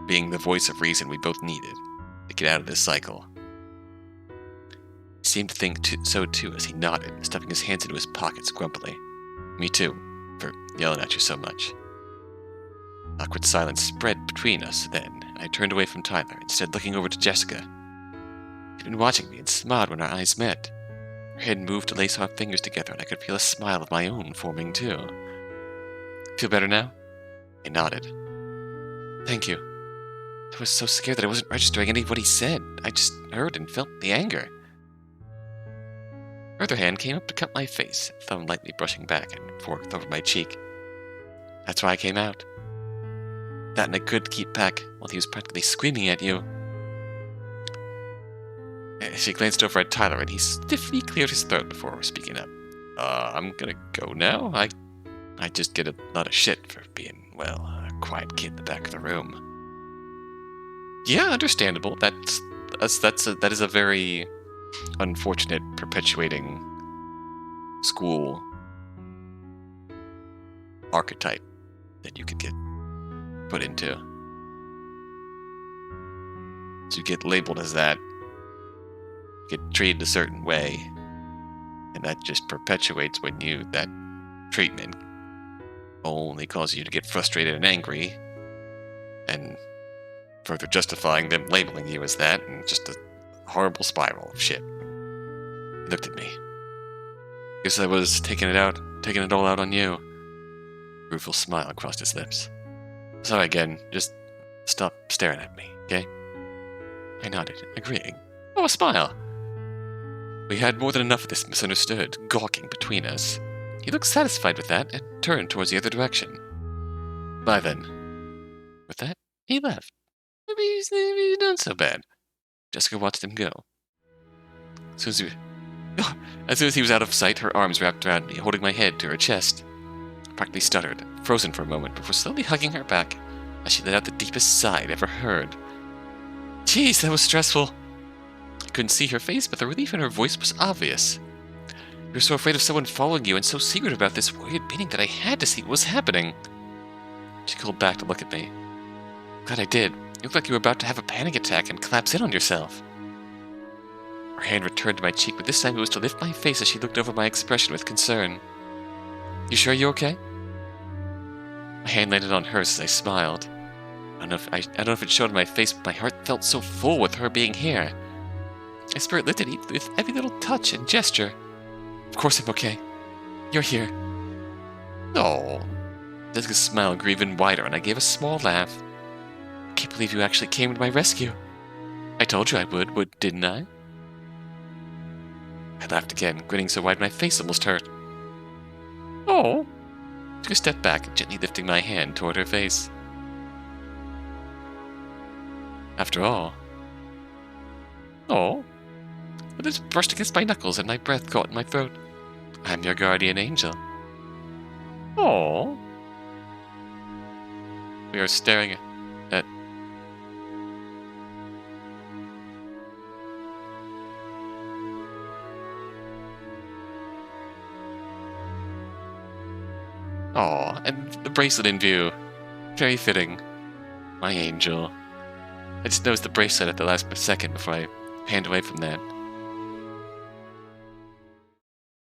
being the voice of reason we both needed to get out of this cycle. He seemed to think so too as he nodded, stuffing his hands into his pockets grumpily. Me too, for yelling at you so much. Awkward silence spread between us then, and I turned away from Tyler, instead looking over to Jessica. She'd been watching me and smiled when our eyes met. Her head moved to lace our fingers together, and I could feel a smile of my own forming too. Feel better now? I nodded. Thank you. I was so scared that I wasn't registering any of what he said. I just heard and felt the anger. Her other hand came up to cut my face, thumb lightly brushing back and forth over my cheek. That's why I came out. That and I could keep back while he was practically screaming at you. She glanced over at Tyler, and he stiffly cleared his throat before speaking up. I'm gonna go now. I just get a lot of shit for being, well, a quiet kid in the back of the room. Yeah, understandable. That is a very unfortunate perpetuating school archetype that you could get put into. So you get labeled as that, get treated a certain way, and that just perpetuates when that treatment only causes you to get frustrated and angry, and further justifying them labeling you as that, and just a horrible spiral of shit. He looked at me. Guess I was taking it all out on you. Rueful smile crossed his lips. Sorry again, just stop staring at me, okay? I nodded, agreeing. Oh, a smile! We had more than enough of this misunderstood gawking between us. He looked satisfied with that and turned towards the other direction. Bye then. With that, he left. Maybe he's not so bad. Jessica watched him go. As soon as he was out of sight, her arms wrapped around me, holding my head to her chest. I practically stuttered, frozen for a moment before slowly hugging her back as she let out the deepest sigh I'd ever heard. Jeez, that was stressful. I couldn't see her face, but the relief in her voice was obvious. You were so afraid of someone following you and so secret about this weird meeting that I had to see what was happening. She called back to look at me. Glad I did. You looked like you were about to have a panic attack and collapse in on yourself. Her hand returned to my cheek, but this time it was to lift my face as she looked over my expression with concern. You sure you're okay? My hand landed on hers as I smiled. I don't know if it showed on my face, but my heart felt so full with her being here. My spirit lifted with every little touch and gesture. Of course I'm okay. You're here. Oh. Jessica's smile grew even wider, and I gave a small laugh. I can't believe you actually came to my rescue. I told you I would, didn't I? I laughed again, grinning so wide my face almost hurt. Oh. I took a step back, gently lifting my hand toward her face. After all. Oh. I just brushed against my knuckles and my breath caught in my throat. I'm your guardian angel. Oh. We are staring at... Aw, and the bracelet in view. Very fitting. My angel. I just noticed the bracelet at the last second before I hand away from that.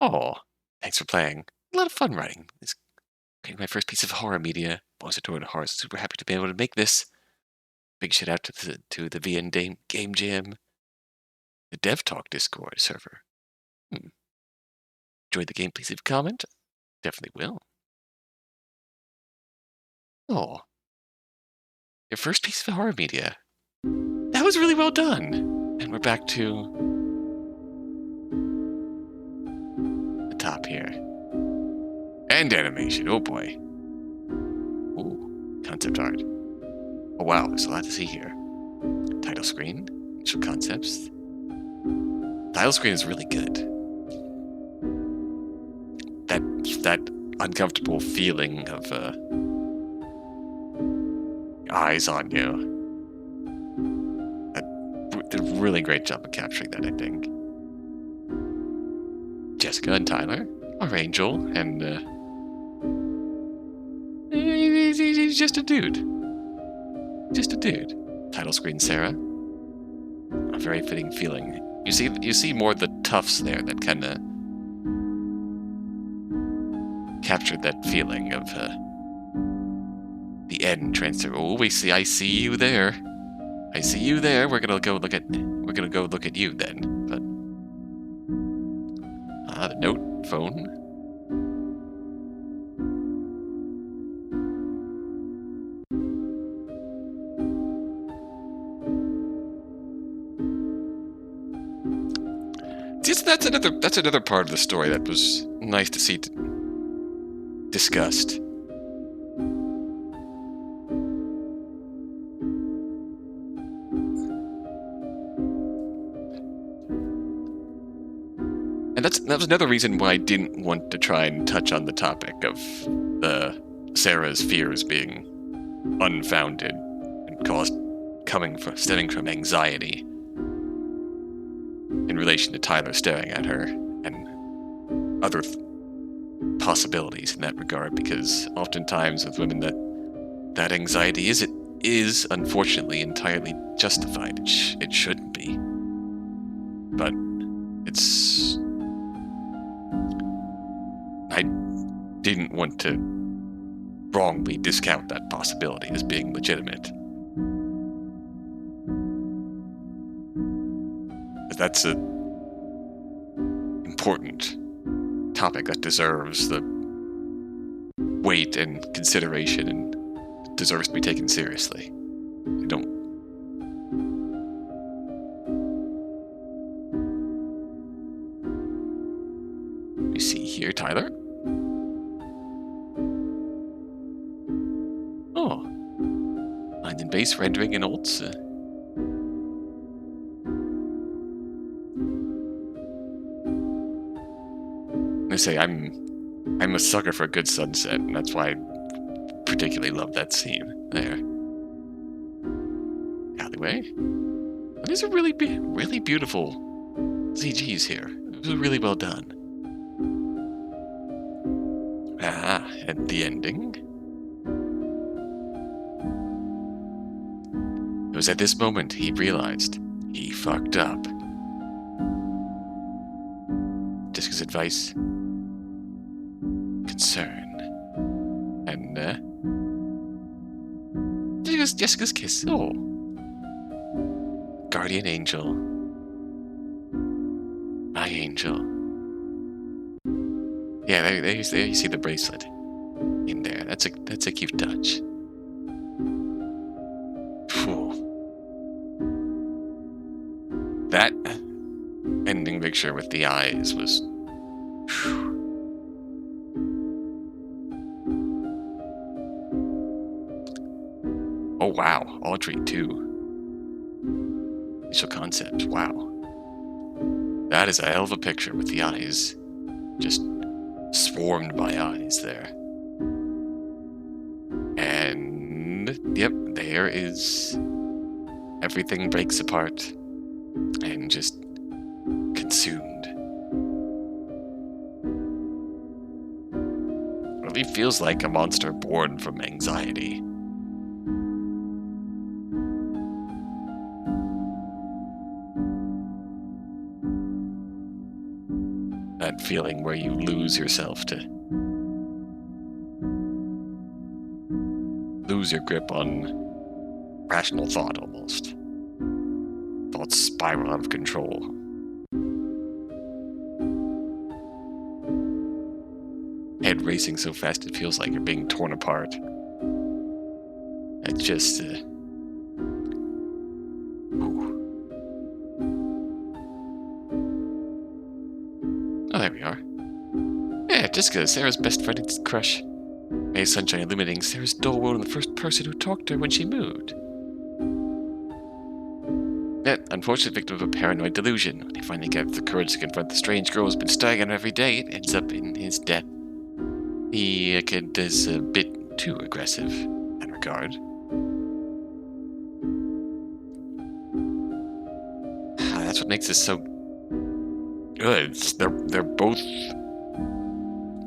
Oh, thanks for playing. A lot of fun writing. It's creating my first piece of horror media. Most adored horror. Super happy to be able to make this. Big shout out to the VN Game Jam, the Dev Talk Discord server. Enjoyed the game? Please leave a comment. Definitely will. Oh, your first piece of horror media. That was really well done. And we're back to the top here. And animation. Oh boy. Ooh, concept art. Oh wow, there's a lot to see here. Title screen, initial concepts. Title screen is really good. That uncomfortable feeling of eyes on you. Did a really great job of capturing that, I think. Jessica and Tyler, our angel, and he's just a dude. Just a dude. Title screen, Sara. A very fitting feeling. You see more of the tufts there that kind of captured that feeling of the end transfer. Oh, I see you there. I see you there. We're gonna go look at you then. But the note phone. That's another part of the story that was nice to see discussed. And that was another reason why I didn't want to try and touch on the topic of Sarah's fears being unfounded and stemming from anxiety in relation to Tyler staring at her and other possibilities in that regard, because oftentimes with women that anxiety is unfortunately entirely justified. It shouldn't be, but it's. I didn't want to wrongly discount that possibility as being legitimate. That's a important topic that deserves the weight and consideration and deserves to be taken seriously. I don't. You see here, Tyler. Oh, line and base rendering in alts. I say I'm a sucker for a good sunset, and that's why I particularly love that scene there. Alleyway. These are really beautiful CGs here. It was really well done. Ah, and the ending. It was at this moment he realized he fucked up. Jessica's advice, concern, and Jessica's kiss. Oh, guardian angel, my angel. Yeah, there you see the bracelet in there. That's a cute touch. Phew. That ending picture with the eyes was. Whew. Oh wow, Audrey too. Initial concept, wow. That is a hell of a picture with the eyes. Just swarmed by eyes there. And yep, there is everything breaks apart and just consumed. Really feels like a monster born from anxiety. That feeling where you lose yourself to lose your grip on rational thought almost. Thoughts spiral out of control. Head racing so fast it feels like you're being torn apart. It's just Oh, there we are. Yeah, Jessica, Sarah's best friend and crush. May's sunshine illuminating Sarah's dull world and the first person who talked to her when she moved. Yet, unfortunate victim of a paranoid delusion. When he finally gets the courage to confront the strange girl who's been staring at him every day, it ends up in his death. The kid is a bit too aggressive in that regard. That's what makes this so good. They're both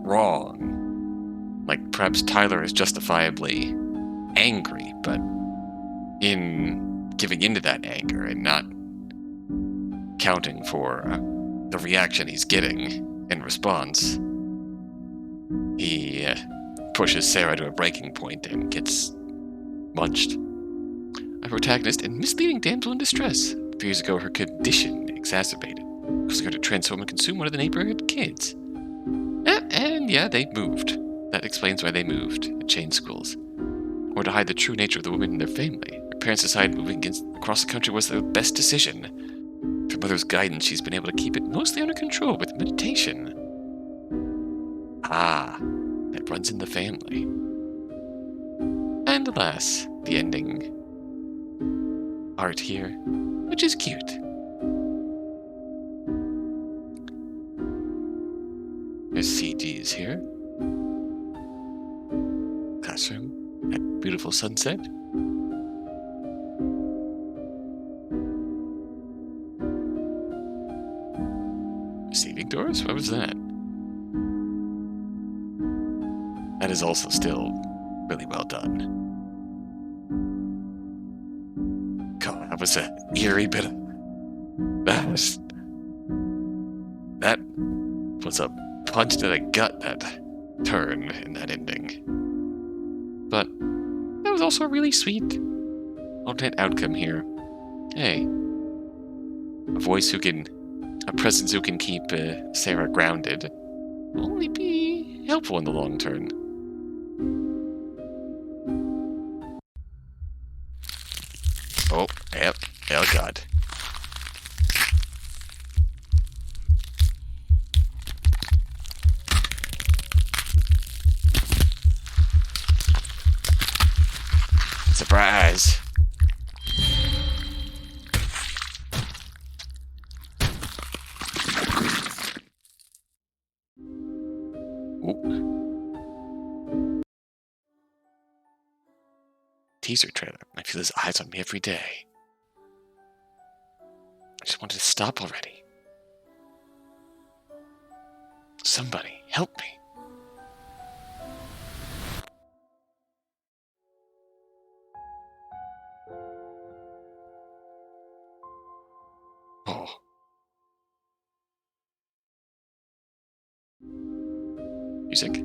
wrong. Like, perhaps Tyler is justifiably angry, but in giving into that anger and not counting for the reaction he's getting in response, he pushes Sarah to a breaking point and gets munched. A protagonist and misleading damsel in distress. A few years ago, her condition exacerbated, causing her to transform and consume one of the neighborhood kids. And yeah, they moved. That explains why they moved and changed schools. Or to hide the true nature of the woman in their family. Her parents decided moving across the country was the best decision. With her mother's guidance, she's been able to keep it mostly under control with meditation. Ah, that runs in the family. And alas, the ending art here, which is cute. There's CGs here. Classroom, that beautiful sunset. Receiving doors? What was that? that is also still really well done. God, that was an eerie bit of... That was a punch to the gut, that turn in that ending. But that was also a really sweet alternate outcome here. Hey, a presence who can keep Sara grounded will only be helpful in the long term. Oh, yep. Oh, God. Surprise! Ooh. Teaser trailer. I feel his eyes on me every day. I just wanted to stop already. Somebody, help me. Oh. Music.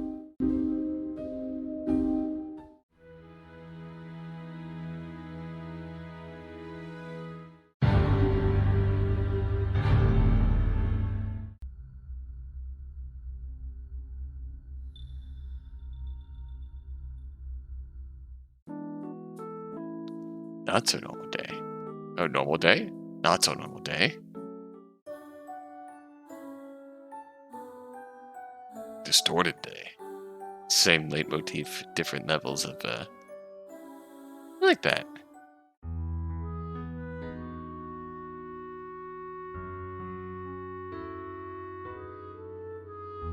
Not so normal day. Oh, normal day? Not so normal day. Distorted day. Same leitmotif, different levels of, I like that.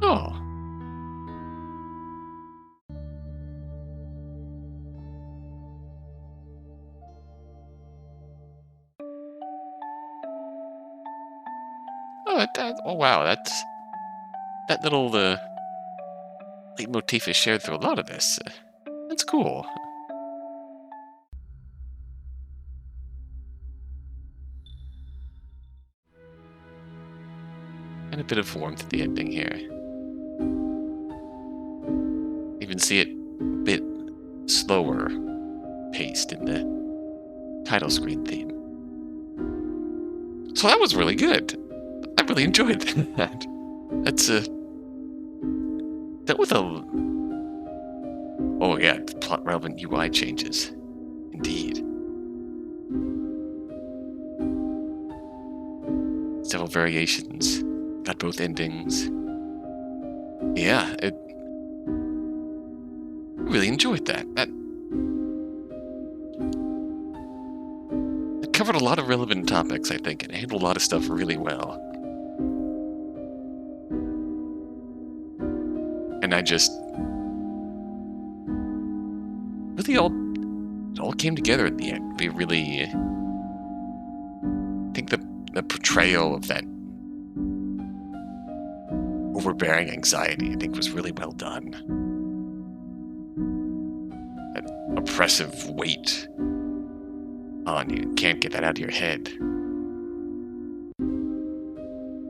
Oh. Oh wow, that little leitmotif is shared through a lot of this. That's cool. And a bit of warmth at the ending here. Even see it a bit slower paced in the title screen theme. So that was really good. I really enjoyed that. That was oh yeah, plot relevant UI changes. Indeed. Several variations. Got both endings. Yeah, I really enjoyed that. It covered a lot of relevant topics, I think, and handled a lot of stuff really well. And I just really it all came together in the end. We really, I think the portrayal of that overbearing anxiety, I think, was really well done. That oppressive weight on you, can't get that out of your head.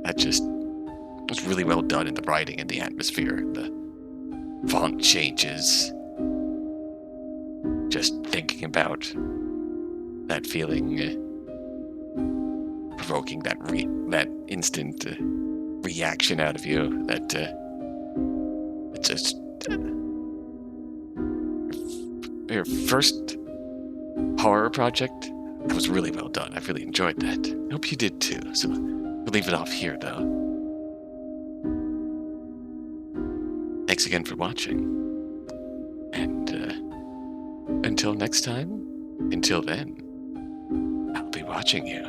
That just was really well done in the writing and the atmosphere, the font changes. Just thinking about that feeling, provoking that instant reaction out of you. That it's just your first horror project. That was really well done. I really enjoyed that. I hope you did too. So we'll leave it off here, though. Thanks again for watching. And until next time, until then, I'll be watching you.